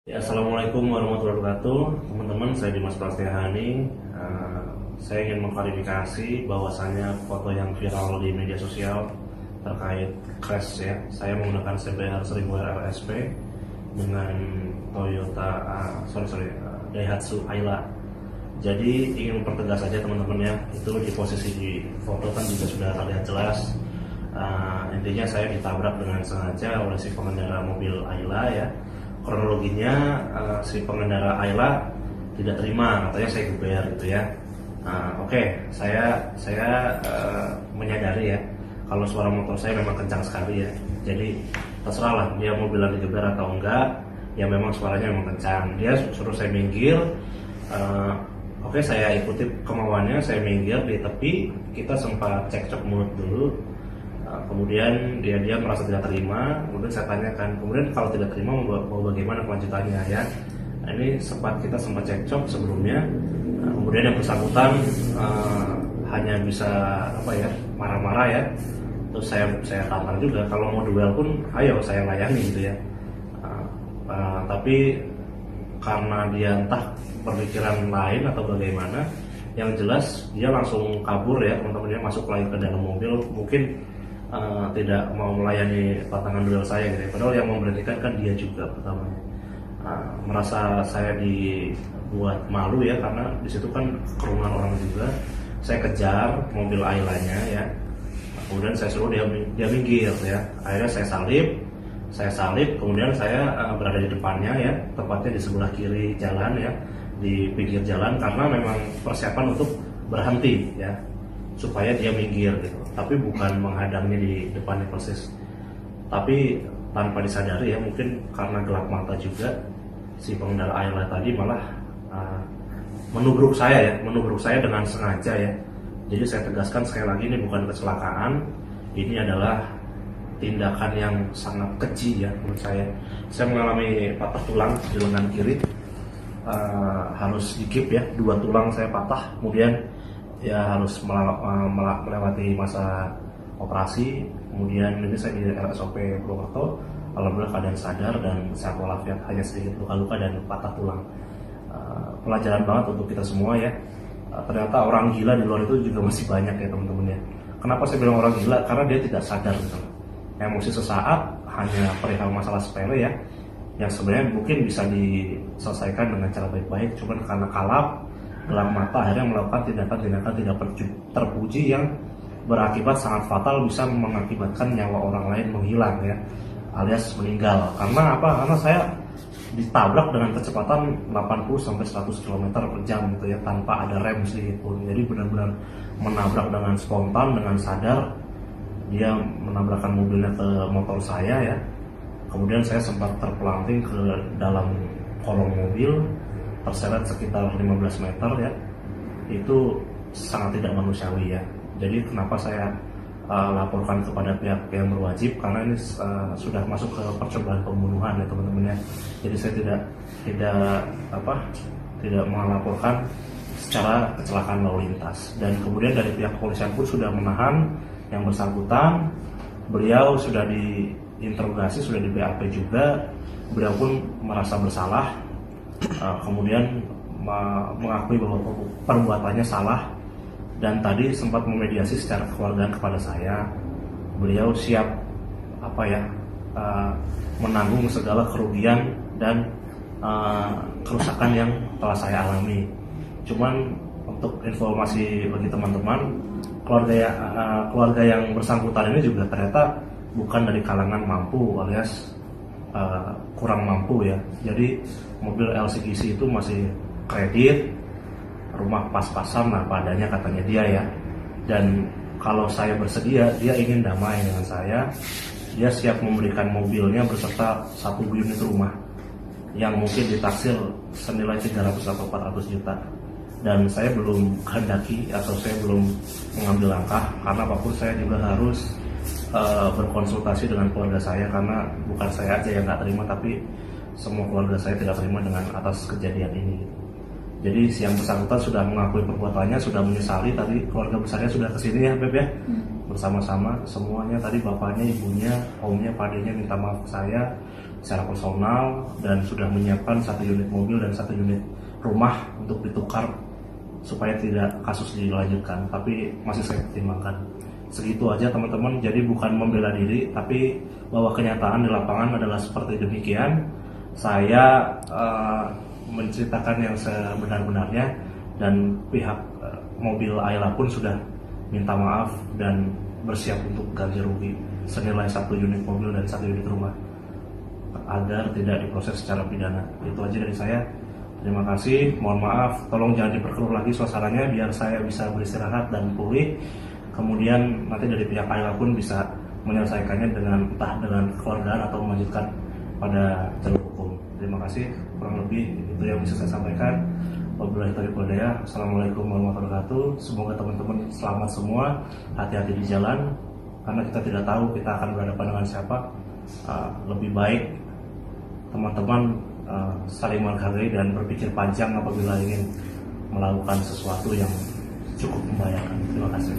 Ya, Assalamualaikum warahmatullahi wabarakatuh, teman-teman. Saya Dimas Prasetyohani. Saya ingin mengklarifikasi bahwasannya foto yang viral di media sosial terkait crash ya. Saya menggunakan CBR 1000 RLSP dengan Toyota, Daihatsu Ayla. Jadi ingin mempertegas saja teman-teman ya. Itu di posisi di foto kan juga sudah terlihat jelas. Intinya saya ditabrak dengan sengaja oleh si pengendara mobil Ayla ya. Kronologinya si pengendara Ayla tidak terima, katanya saya geber gitu ya. Oke, saya menyadari ya kalau suara motor saya memang kencang sekali ya. Jadi terserah lah dia mau bilang digeber atau enggak, ya memang suaranya memang kencang. Dia suruh saya minggir. Oke, saya ikuti kemauannya, saya minggir di tepi. Kita sempat cekcok mulut dulu. Kemudian dia merasa tidak terima, kemudian saya tanyakan, kemudian kalau tidak terima mau bagaimana kelanjutannya ya. Ini kita sempat cekcok sebelumnya. Kemudian yang bersangkutan hanya bisa marah-marah ya. Terus saya tampar juga, kalau mau duel pun ayo saya layani gitu ya. Tapi karena dia entah berpikiran lain atau bagaimana, yang jelas dia langsung kabur ya teman-teman, dia masuk lagi ke dalam mobil, mungkin tidak mau melayani patangan duel saya gitu ya. Padahal yang memberhentikan kan dia juga pertamanya. Merasa saya dibuat malu ya, karena di situ kan kerumunan orang juga. Saya kejar mobil Aylanya ya. Kemudian saya suruh dia minggir ya. Akhirnya saya salip, kemudian saya berada di depannya ya, tepatnya di sebelah kiri jalan ya, di pinggir jalan, karena memang persiapan untuk berhenti ya, supaya dia minggir gitu. Tapi bukan menghadangnya di depannya persis. Tapi tanpa disadari ya, mungkin karena gelap mata juga, si pengendara Ayla tadi malah menubruk saya dengan sengaja ya. Jadi saya tegaskan sekali lagi, ini bukan kecelakaan, ini adalah tindakan yang sangat keji ya menurut saya. Saya mengalami patah tulang di lengan kiri, harus dikip ya, 2 tulang saya patah, kemudian ya harus melewati masa operasi. Kemudian ini saya di RSOP Purwokerto, alhamdulillah keadaan sadar dan sehat walafiat, hanya sedikit luka-luka dan patah tulang. Pelajaran banget untuk kita semua ya. Ternyata orang gila di luar itu juga masih banyak ya teman-teman ya. Kenapa saya bilang orang gila? Karena dia tidak sadar gitu. Emosi sesaat hanya perihal masalah sepele ya, yang sebenarnya mungkin bisa diselesaikan dengan cara baik-baik, cuman karena kalap, gelap mata, akhirnya melakukan tindakan-tindakan tidak terpuji yang berakibat sangat fatal, bisa mengakibatkan nyawa orang lain menghilang ya, alias meninggal. Karena apa? Karena saya ditabrak dengan kecepatan 80-100 km per jam gitu ya, tanpa ada rem sedikit pun. Jadi benar-benar menabrak dengan spontan, dengan sadar. Dia menabrakkan mobilnya ke motor saya ya. Kemudian saya sempat terpelanting ke dalam kolong mobil, terseret sekitar 15 meter ya. Itu sangat tidak manusiawi ya. Jadi kenapa saya laporkan kepada pihak yang berwajib, karena ini sudah masuk ke percobaan pembunuhan ya teman-teman ya. Jadi saya tidak melaporkan secara kecelakaan lalu lintas. Dan kemudian dari pihak kepolisian pun sudah menahan yang bersangkutan. Beliau sudah diinterogasi, sudah di BAP juga. Beliau pun merasa bersalah, kemudian mengakui bahwa perbuatannya salah, dan tadi sempat memediasi secara kekeluargaan kepada saya. Beliau siap menanggung segala kerugian dan kerusakan yang telah saya alami. Cuman untuk informasi bagi teman-teman, keluarga yang bersangkutan ini juga ternyata bukan dari kalangan mampu, alias kurang mampu ya. Jadi mobil LCGC itu masih kredit, rumah pas-pasan lah padanya katanya dia ya. Dan kalau saya bersedia, dia ingin damai dengan saya, dia siap memberikan mobilnya beserta 1 unit rumah yang mungkin ditaksir senilai 300 atau 400 juta. Dan saya belum kehendaki atau saya belum mengambil langkah, karena apapun saya juga harus berkonsultasi dengan keluarga saya, karena bukan saya aja yang nggak terima, tapi semua keluarga saya tidak terima dengan atas kejadian ini. Jadi si yang bersangkutan sudah mengakui perbuatannya, sudah menyesali. Tadi keluarga besarnya sudah kesini ya Beb ya, bersama-sama semuanya. Tadi bapaknya, ibunya, omnya, padenya minta maaf ke saya. secara personal dan sudah menyiapkan 1 unit mobil dan 1 unit rumah untuk ditukar supaya tidak kasus dilanjutkan, tapi masih saya pertimbangkan. Segitu aja teman-teman, jadi bukan membela diri, tapi bahwa kenyataan di lapangan adalah seperti demikian. Saya menceritakan yang sebenar-benarnya, dan pihak mobil Ayla pun sudah minta maaf dan bersiap untuk ganti rugi senilai 1 unit mobil dan 1 unit rumah agar tidak diproses secara pidana. Itu aja dari saya. Terima kasih, mohon maaf, tolong jangan diperkeruh lagi suasananya biar saya bisa beristirahat dan pulih. Kemudian nanti dari pihak Ayla pun bisa menyelesaikannya entah dengan kekeluargaan atau melanjutkan pada jalur hukum. Terima kasih, kurang lebih itu yang bisa saya sampaikan. Wabillahi taufiq wal hidayah. Assalamualaikum warahmatullahi wabarakatuh. Semoga teman-teman selamat semua, hati-hati di jalan karena kita tidak tahu kita akan berhadapan dengan siapa. Lebih baik teman-teman saling menghargai dan berpikir panjang apabila ingin melakukan sesuatu yang cukup membahayakan. Terima kasih.